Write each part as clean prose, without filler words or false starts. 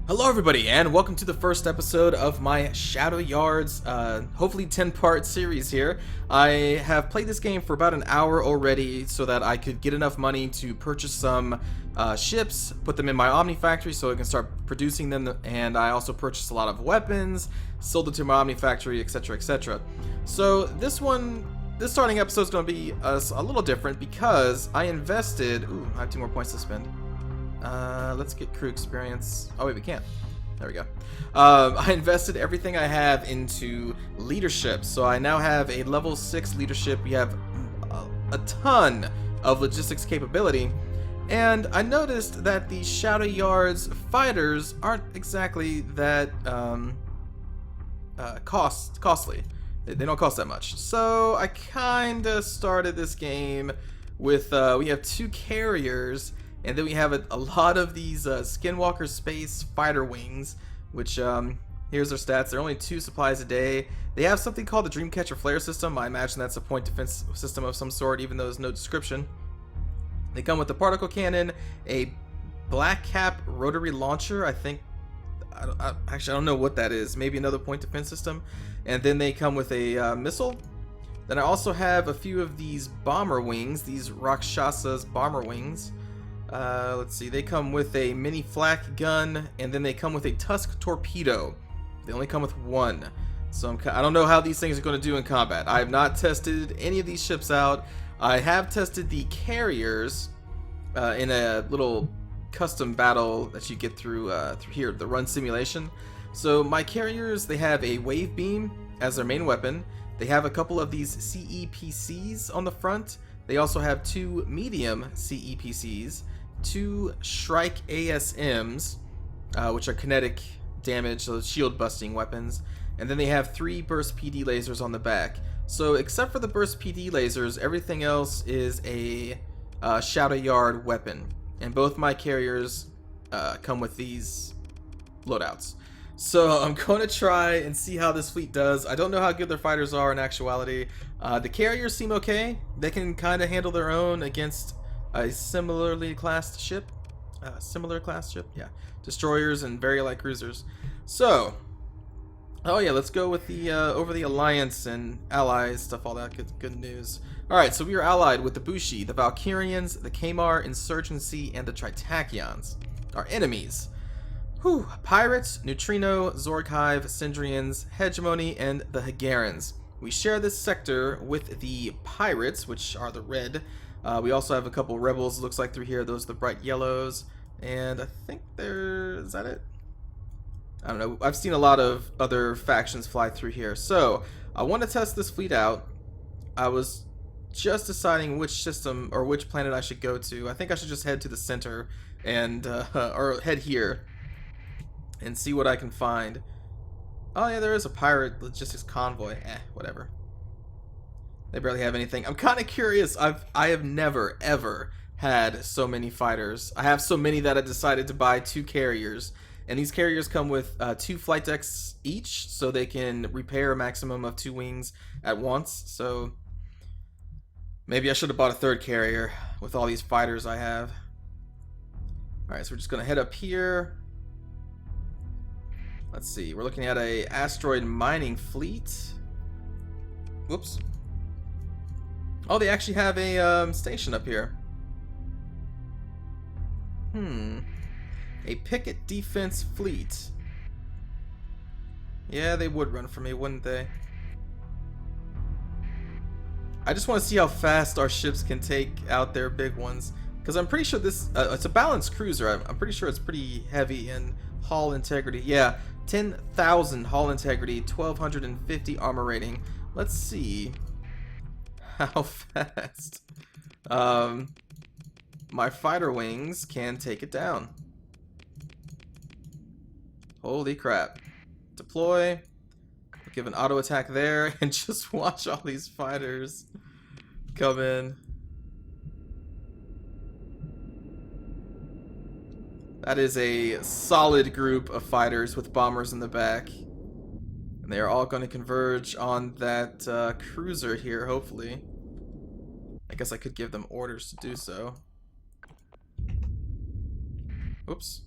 Hello everybody, and welcome to the first episode of my Shadowyards, hopefully 10-part series here. I have played this game for about an hour already so that I could get enough money to purchase some ships, put them in my Omni factory so I can start producing them, and I also purchased a lot of weapons, sold it to my Omni factory, etc, etc. So this starting episode is going to be a little different because I invested, I have 2 more points to spend. Let's get crew experience. Oh wait, we can't. There we go. I invested everything I have into leadership, so I now have a level 6 leadership. We have a ton of logistics capability, and I noticed that the Shadowyards fighters aren't exactly that costly. They don't cost that much. So I kinda started this game with we have 2 carriers. And then we have a lot of these Skinwalker Space Fighter Wings, which, here's their stats. They're only 2 supplies a day. They have something called the Dreamcatcher Flare system. I imagine that's a point defense system of some sort, even though there's no description. They come with a particle cannon, a black cap rotary launcher. Actually, I don't know what that is. Maybe another point defense system. And then they come with a missile. Then I also have a few of these bomber wings, these Rakshasa's bomber wings. Let's see, they come with a mini flak gun, and then they come with a Tusk torpedo. They only come with 1. So I don't know how these things are going to do in combat. I have not tested any of these ships out. I have tested the carriers in a little custom battle that you get through here, the run simulation. So my carriers, they have a wave beam as their main weapon. They have a couple of these CEPCs on the front. They also have 2 medium CEPCs. 2 Shrike ASMs, which are kinetic damage, so shield busting weapons, and then they have 3 burst PD lasers on the back. So except for the burst PD lasers, everything else is a Shadowyard weapon, and both my carriers come with these loadouts. So I'm going to try and see how this fleet does. I don't know how good their fighters are in actuality. The carriers seem okay. They can kind of handle their own against a similar class ship, yeah, destroyers and very light cruisers. So, oh yeah, let's go with the over the alliance and allies stuff, all that good news. All right, so we are allied with the Bushi, the Valkyrians, the Kamar Insurgency, and the Tritachyons. Our enemies: Pirates, Neutrino, Zorghive, Syndrians, Hegemony, and the Hagarans. We share this sector with the Pirates, which are the red. We also have a couple rebels, looks like, through here. Those are the bright yellows. And I think is that it? I don't know. I've seen a lot of other factions fly through here. So, I want to test this fleet out. I was just deciding which system or which planet I should go to. I think I should just head to the center and, or head here and see what I can find. Oh yeah, there is a pirate logistics convoy. Whatever. They barely have anything. I'm kind of curious. I have never, ever had so many fighters. I have so many that I decided to buy 2 carriers. And these carriers come with 2 flight decks each, so they can repair a maximum of 2 wings at once. So maybe I should have bought a 3rd carrier with all these fighters I have. Alright, so we're just going to head up here. Let's see. We're looking at a asteroid mining fleet. Whoops. Oh, they actually have a station up here. A picket defense fleet. Yeah, they would run for me, wouldn't they? I just want to see how fast our ships can take out their big ones, because I'm pretty sure this it's a balanced cruiser. I'm pretty sure it's pretty heavy in hull integrity. Yeah, 10,000 hull integrity, 1,250 armor rating. Let's see how fast my fighter wings can take it down. Holy crap. Deploy. Give an auto attack there and just watch all these fighters come in. That is a solid group of fighters with bombers in the back. And they are all going to converge on that cruiser here, hopefully. I guess I could give them orders to do so. Oops.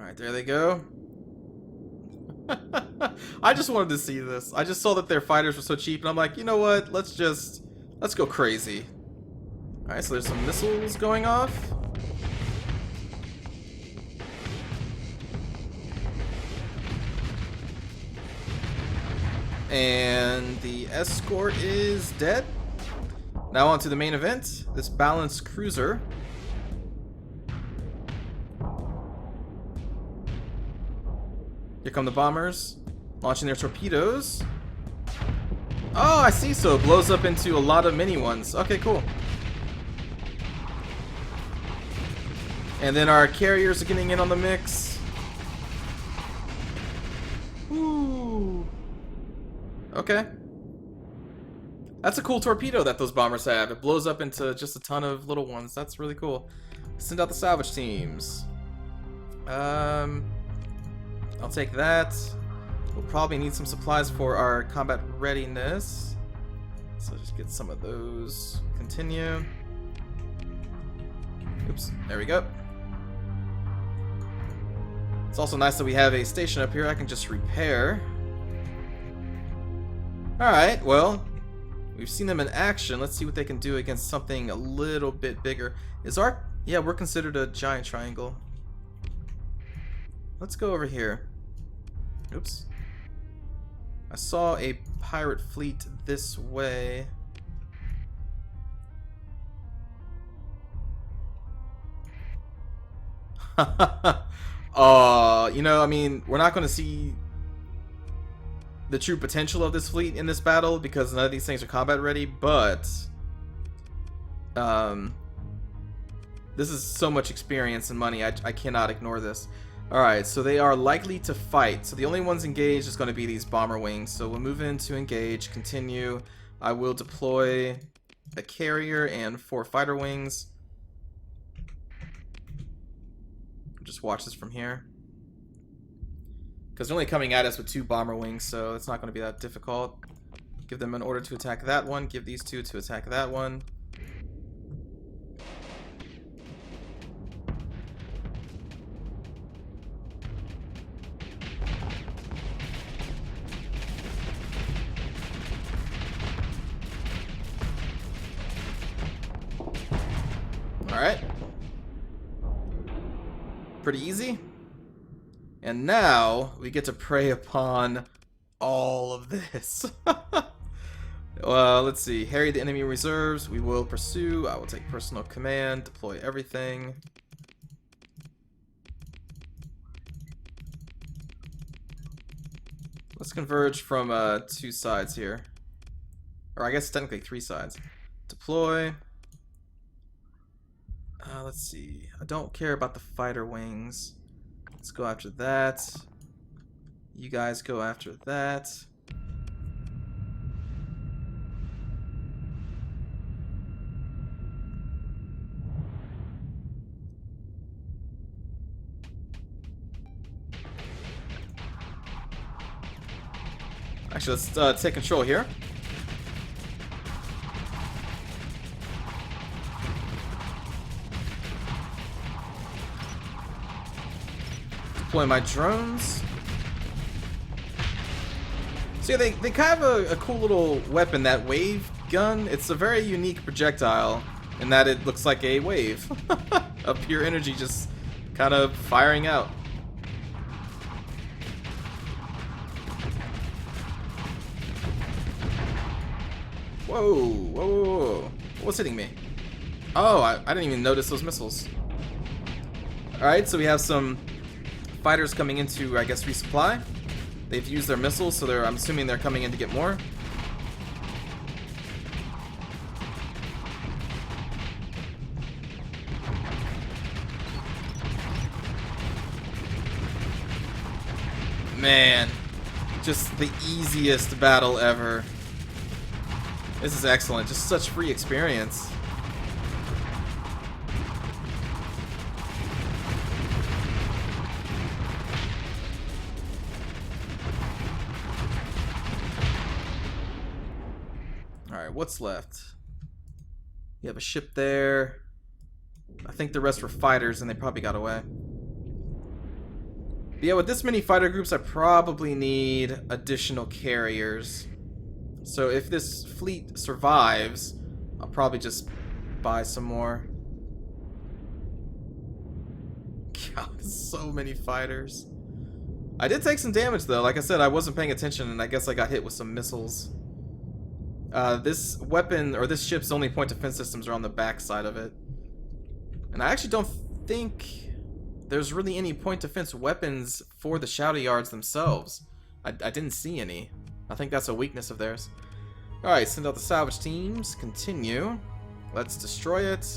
Alright, there they go. I just wanted to see this. I just saw that their fighters were so cheap, and I'm like, you know what? Let's go crazy. Alright, so there's some missiles going off. And the escort is dead. Now on to the main event. This balanced cruiser. Here come the bombers, launching their torpedoes. Oh, I see, so it blows up into a lot of mini ones. Okay, cool. And then our carriers are getting in on the mix. Ooh. Okay. That's a cool torpedo that those bombers have. It blows up into just a ton of little ones. That's really cool. Send out the salvage teams. I'll take that. We'll probably need some supplies for our combat readiness. So just get some of those. Continue. Oops, there we go. It's also nice that we have a station up here I can just repair. Alright, well, we've seen them in action. Let's see what they can do against something a little bit bigger. Is our... yeah, we're considered a giant triangle. Let's go over here. Oops. I saw a pirate fleet this way. You know, I mean, we're not going to see the true potential of this fleet in this battle because none of these things are combat ready, but this is so much experience and money, I cannot ignore this. Alright, so they are likely to fight. So the only ones engaged is going to be these bomber wings. So we'll move in to engage, continue. I will deploy a carrier and 4 fighter wings. Just watch this from here. Because they're only coming at us with 2 bomber wings, so it's not going to be that difficult. Give them an order to attack that one. Give these 2 to attack that one. Alright. Pretty easy. And now we get to prey upon all of this. Let's see. Harry the enemy reserves. We will pursue. I will take personal command. Deploy everything. Let's converge from 2 sides here. Or I guess technically 3 sides. Deploy. Let's see. I don't care about the fighter wings. Let's go after that. You guys go after that. Actually, let's take control here. Deploy my drones. So yeah, they kind of have a cool little weapon, that wave gun. It's a very unique projectile in that it looks like a wave of pure energy just kind of firing out. Whoa, whoa, whoa, whoa. What's hitting me? Oh, I didn't even notice those missiles. Alright, so we have some fighters coming in to, I guess, resupply. They've used their missiles, so I'm assuming they're coming in to get more. Man, just the easiest battle ever. This is excellent. Just such free experience. Alright, what's left? You have a ship there. I think the rest were fighters and they probably got away. But yeah, with this many fighter groups, I probably need additional carriers. So if this fleet survives, I'll probably just buy some more. God, so many fighters. I did take some damage though. Like I said, I wasn't paying attention and I guess I got hit with some missiles. This weapon, or this ship's only point defense systems are on the back side of it. And I actually don't think there's really any point defense weapons for the Shadowyards themselves. I didn't see any. I think that's a weakness of theirs. Alright, send out the salvage teams. Continue. Let's destroy it.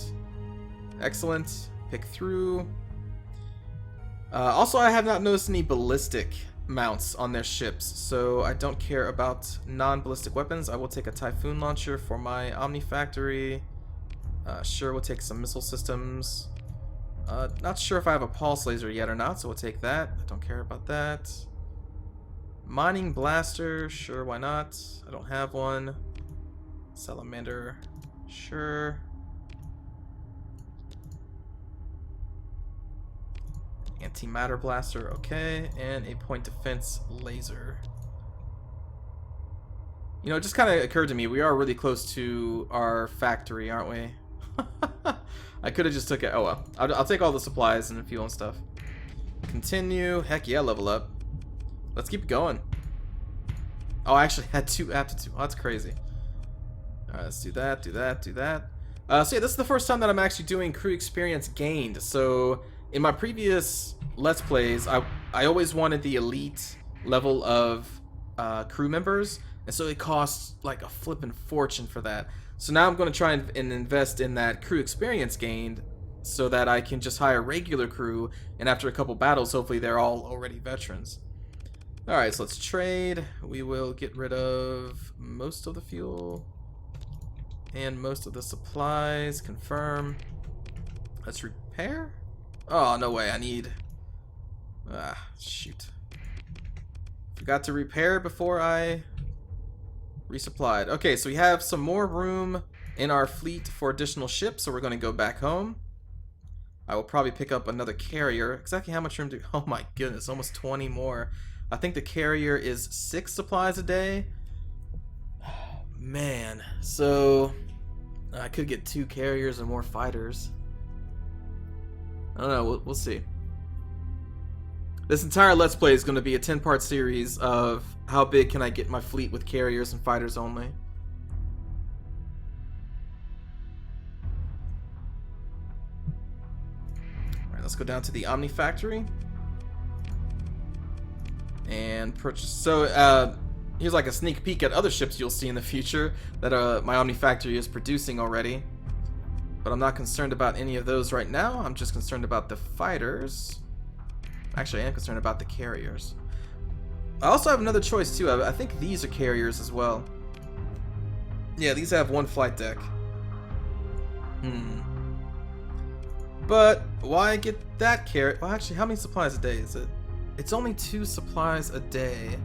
Excellent. Pick through. Also, I have not noticed any ballistic mounts on their ships, so I don't care about non-ballistic weapons. I will take a Typhoon launcher for my Omni Factory. Sure, we'll take some missile systems. Not sure if I have a pulse laser yet or not, so we'll take that. I don't care about that. Mining blaster, sure, why not? I don't have one. Salamander, sure. Antimatter blaster, okay. And a point defense laser. You know, it just kind of occurred to me, we are really close to our factory, aren't we? I could have just took it. Oh well. I'll take all the supplies and fuel and stuff. Continue. Heck yeah, level up. Let's keep going. Oh, I actually had 2 aptitude. Oh, that's crazy. Alright, let's do that, do that, do that. So yeah, this is the first time that I'm actually doing crew experience gained. So in my previous Let's Plays, I always wanted the elite level of crew members, and so it costs like a flippin' fortune for that. So now I'm going to try and invest in that crew experience gained so that I can just hire regular crew, and after a couple battles, hopefully they're all already veterans. Alright, so let's trade. We will get rid of most of the fuel and most of the supplies. Confirm. Let's repair. Oh, no way. I need... Ah, shoot. Forgot to repair before I resupplied. Okay, so we have some more room in our fleet for additional ships, so we're going to go back home. I will probably pick up another carrier. Exactly how much room do... Oh my goodness, almost 20 more. I think the carrier is 6 supplies a day. Man, so I could get 2 carriers and more fighters. I don't know, we'll see. This entire Let's Play is going to be a 10-part series of how big can I get my fleet with carriers and fighters only. Alright, let's go down to the Omni Factory. And purchase. So, here's like a sneak peek at other ships you'll see in the future that my Omni Factory is producing already. But I'm not concerned about any of those right now. I'm just concerned about the fighters. Actually, I am concerned about the carriers. I also have another choice too. I think these are carriers as well. Yeah, these have 1 flight deck. But why get that carrier? Well, actually, how many supplies a day is it? It's only 2 supplies a day.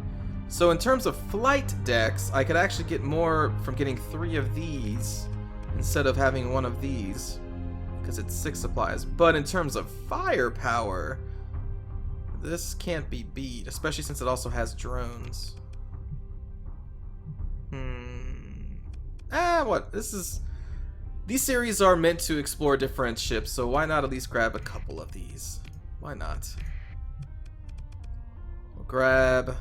So in terms of flight decks, I could actually get more from getting 3 of these instead of having 1 of these, because it's 6 supplies. But in terms of firepower, this can't be beat, especially since it also has drones. What? These series are meant to explore different ships, so why not at least grab a couple of these? Why not? We'll grab...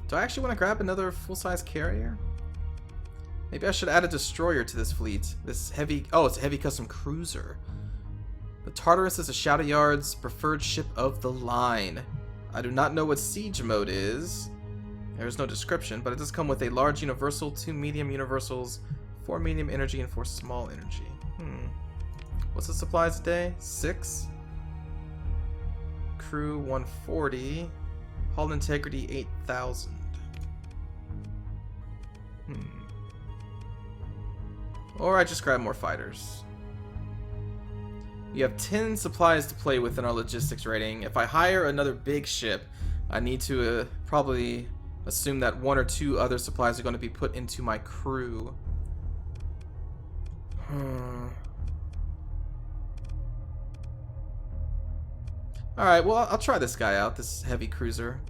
Do I actually want to grab another full-size carrier? Maybe I should add a destroyer to this fleet. This heavy... Oh, it's a heavy custom cruiser. The Tartarus is a Shadowyards preferred ship of the line. I do not know what siege mode is. There's no description, but it does come with a large universal, 2 medium universals, 4 medium energy, and 4 small energy. What's the supplies a day? 6? Crew 140. Hull integrity 8,000. Or I just grab more fighters. You have 10 supplies to play with in our logistics rating. If I hire another big ship, I need to probably assume that 1 or 2 other supplies are going to be put into my crew. Alright, well, I'll try this guy out, this heavy cruiser.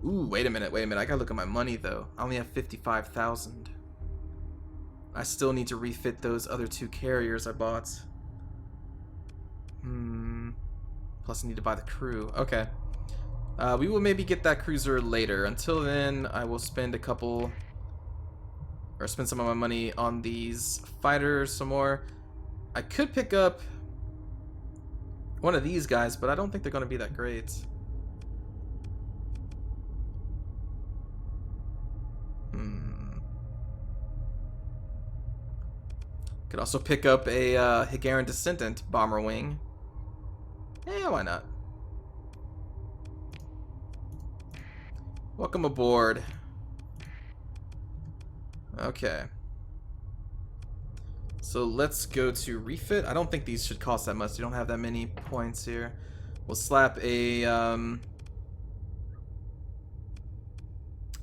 Ooh, wait a minute. I gotta look at my money, though. I only have 55,000. I still need to refit those other 2 carriers I bought. Plus I need to buy the crew. Okay. We will maybe get that cruiser later. Until then, I will spend spend some of my money on these fighters some more. I could pick up one of these guys, but I don't think they're going to be that great. Could also pick up a Hagaran Descendant bomber wing. Yeah, why not? Welcome aboard. Okay. So let's go to refit. I don't think these should cost that much. You don't have that many points here. We'll slap a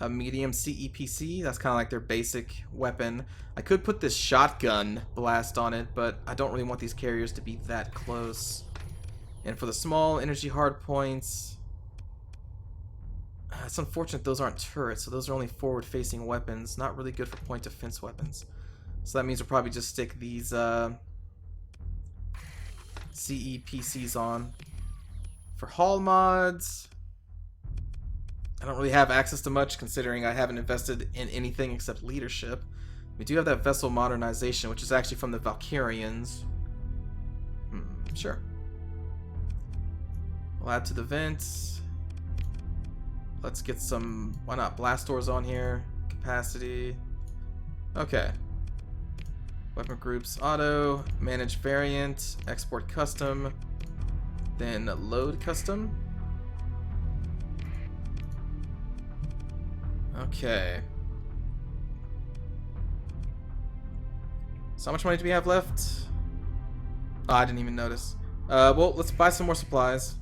medium CEPC. That's kind of like their basic weapon. I could put this shotgun blast on it, but I don't really want these carriers to be that close. And for the small energy hard points, it's unfortunate those aren't turrets, so those are only forward-facing weapons. Not really good for point defense weapons. So that means we'll probably just stick these CEPCs on. For hull mods, I don't really have access to much, considering I haven't invested in anything except leadership. We do have that vessel modernization, which is actually from the Valkyrians. Sure. We'll add to the vents. Let's get some, why not, blast doors on here. Capacity. Okay. Weapon groups, auto, manage variant, export custom, then load custom. Okay. So how much money do we have left? Oh, I didn't even notice. Well, let's buy some more supplies.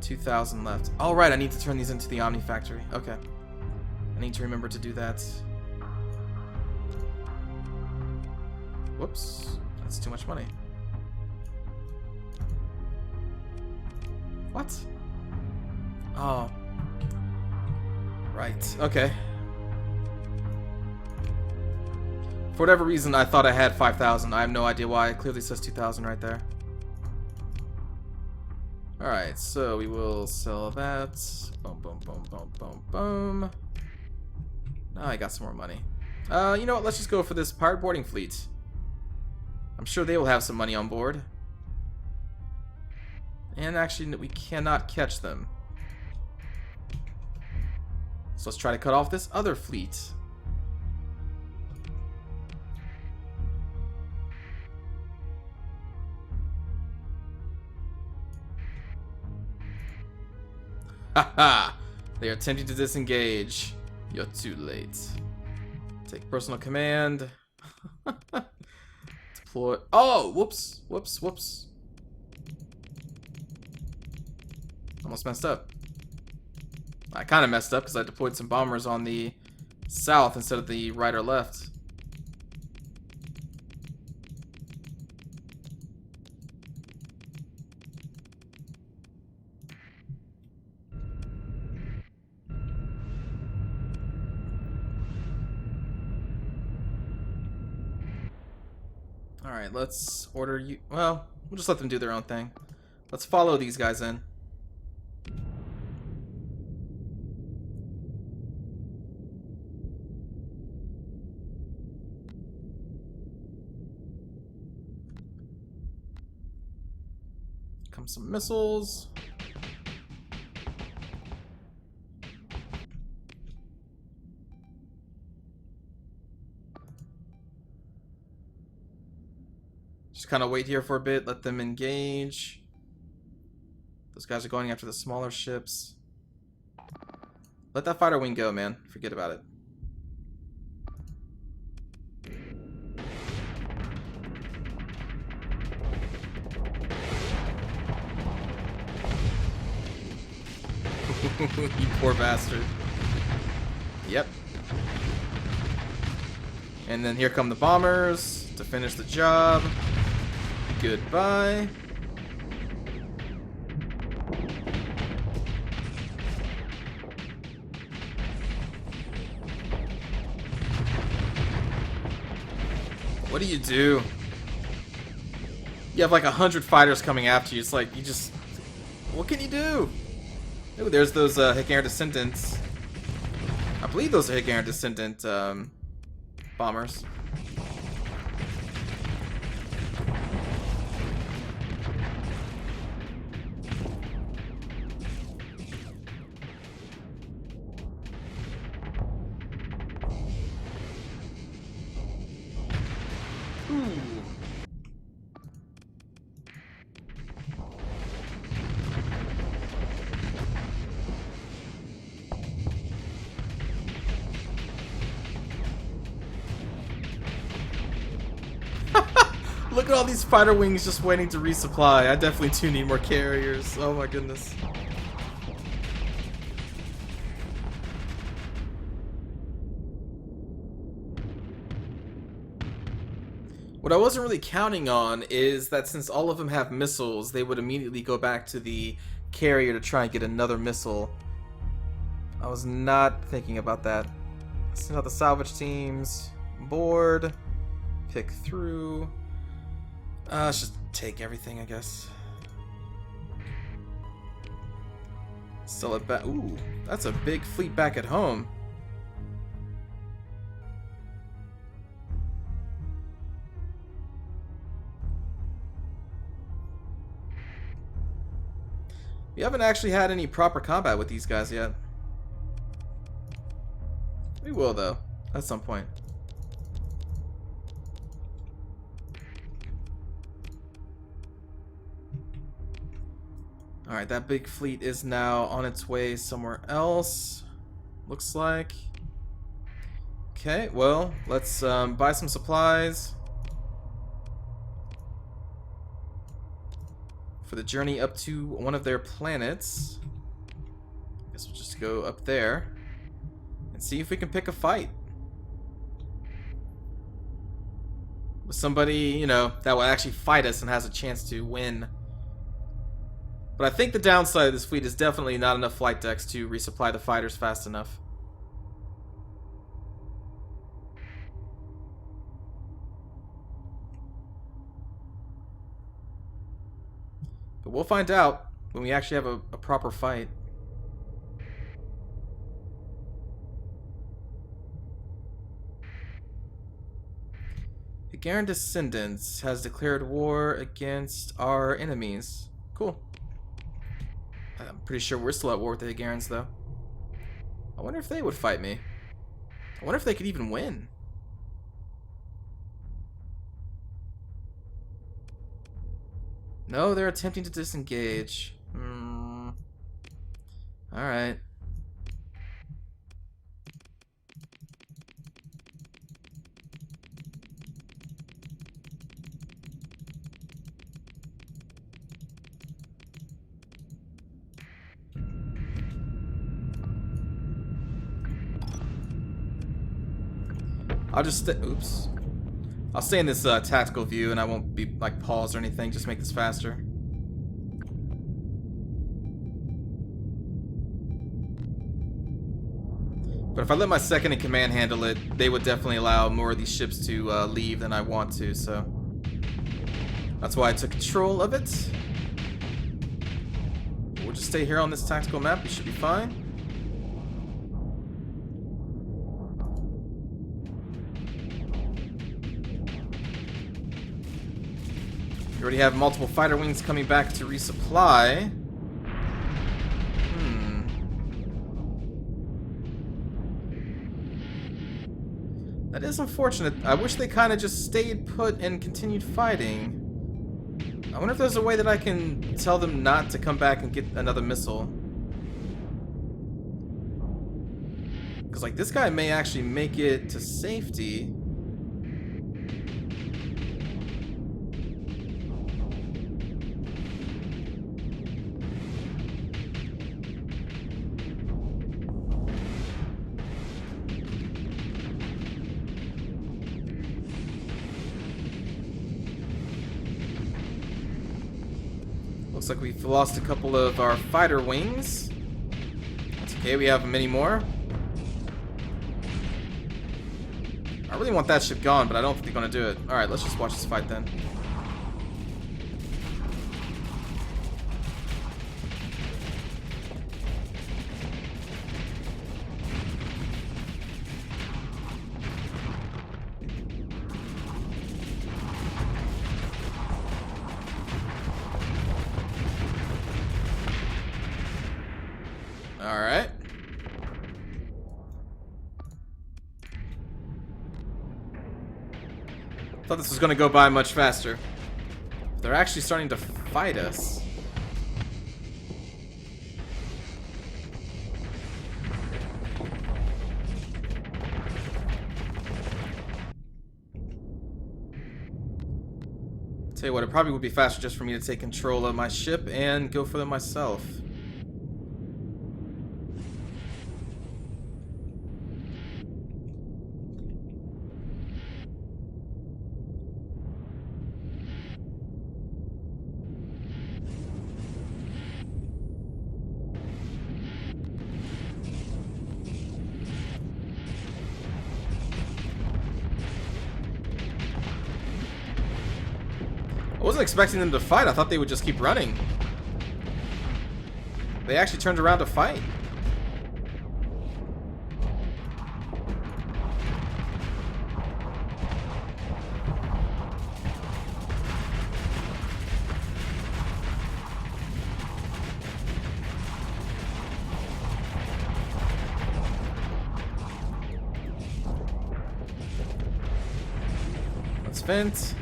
2,000 left. All right, I need to turn these into the Omni Factory. Okay. I need to remember to do that. Whoops. That's too much money. What? Oh. Right. Okay. For whatever reason, I thought I had 5,000. I have no idea why. It clearly says 2,000 right there. Alright, so we will sell that. Boom, boom, boom, boom, boom, boom. Now I got some more money. You know what? Let's just go for this pirate boarding fleet. I'm sure they will have some money on board. And actually, we cannot catch them. So let's try to cut off this other fleet. Haha! They are attempting to disengage. You're too late. Take personal command. Deploy. Oh! Whoops! Whoops! Whoops! Almost messed up. I kind of messed up because I deployed some bombers on the south instead of the right or left. Alright, let's order you. Well, we'll just let them do their own thing. Let's follow these guys in. Come some missiles. Just kind of wait here for a bit, let them engage. Those guys are going after the smaller ships. Let that fighter wing go, man. Forget about it. You poor bastard. Yep. And then here come the bombers to finish the job. Goodbye. What do you do? You have like 100 fighters coming after you. It's like, you just... What can you do? Ooh, there's those Hagaran Descendants. I believe those are Hagaran Descendant bombers. Look at all these fighter wings just waiting to resupply. I definitely do need more carriers. Oh my goodness. What I wasn't really counting on is that since all of them have missiles, they would immediately go back to the carrier to try and get another missile. I was not thinking about that. Send out the salvage teams. Board. Pick through. Let's just take everything, I guess. Sell it back. Ooh, that's a big fleet back at home. We haven't actually had any proper combat with these guys yet. We will, though, at some point. Alright, that big fleet is now on its way somewhere else. Looks like. Okay, well, let's buy some supplies for the journey up to one of their planets. I guess we'll just go up there and see if we can pick a fight with somebody, you know, that will actually fight us and has a chance to win. But I think the downside of this fleet is definitely not enough flight decks to resupply the fighters fast enough. But we'll find out when we actually have a proper fight. Hagaran Descendants has declared war against our enemies. Cool. I'm pretty sure we're still at war with the Hagarans, though. I wonder if they would fight me. I wonder if they could even win. No, they're attempting to disengage. Alright. I'll just oops. I'll stay in this tactical view and I won't be like paused or anything, just make this faster. But if I let my second in command handle it, they would definitely allow more of these ships to leave than I want to, so that's why I took control of it. We'll just stay here on this tactical map, we should be fine. We already have multiple fighter wings coming back to resupply. That is unfortunate. I wish they kind of just stayed put and continued fighting. I wonder if there's a way that I can tell them not to come back and get another missile. Because, like, this guy may actually make it to safety. Looks like we've lost a couple of our fighter wings. That's okay, we have many more. I really want that ship gone, but I don't think they're going to do it. Alright, let's just watch this fight then. Alright. Thought this was going to go by much faster. They're actually starting to fight us. Tell you what, it probably would be faster just for me to take control of my ship and go for them myself. I wasn't expecting them to fight. I thought they would just keep running. They actually turned around to fight. Let's vent.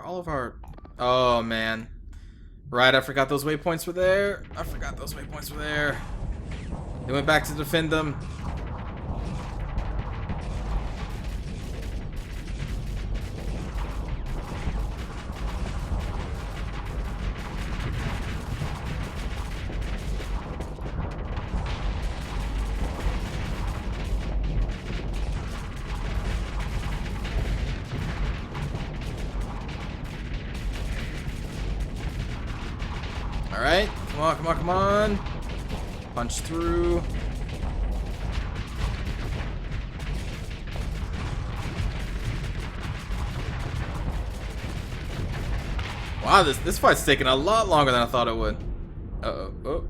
All of our... Oh, man. Right, I forgot those waypoints were there. I forgot those waypoints were there. They went back to defend them. Alright, come on, come on, come on. Punch through. Wow, this fight's taking a lot longer than I thought it would. Uh-oh. Oh.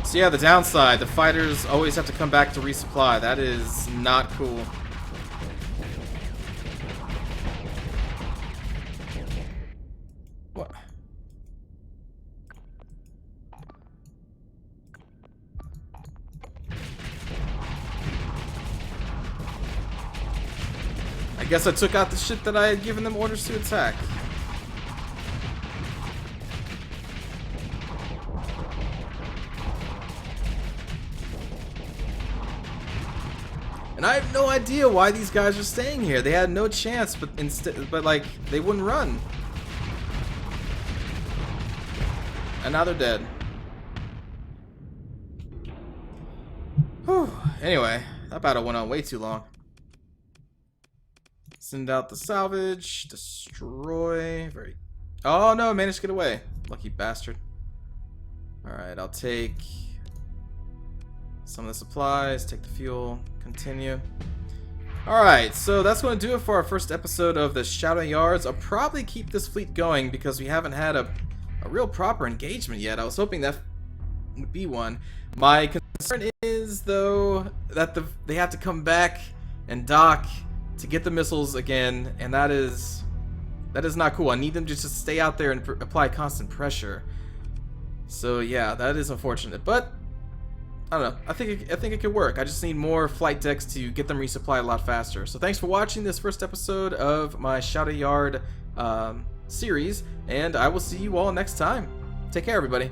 So yeah, the downside, the fighters always have to come back to resupply. That is not cool. What? I guess I took out the shit that I had given them orders to attack. And I have no idea why these guys are staying here. They had no chance, but like they wouldn't run. And now they're dead. Whew. Anyway, that battle went on way too long. Send out the salvage, destroy. Oh no, managed to get away. Lucky bastard. Alright, I'll take some of the supplies, take the fuel, continue. Alright, so that's going to do it for our first episode of the Shadowyards. I'll probably keep this fleet going because we haven't had a real proper engagement yet. I was hoping that would be one. My concern is, though, that they have to come back and dock to get the missiles again, and that is not cool. I need them to just stay out there and apply constant pressure. So yeah, that is unfortunate, but I don't know. I think it could work. I just need more flight decks to get them resupplied a lot faster. So thanks for watching this first episode of my Shadowyard series, and I will see you all next time. Take care, everybody.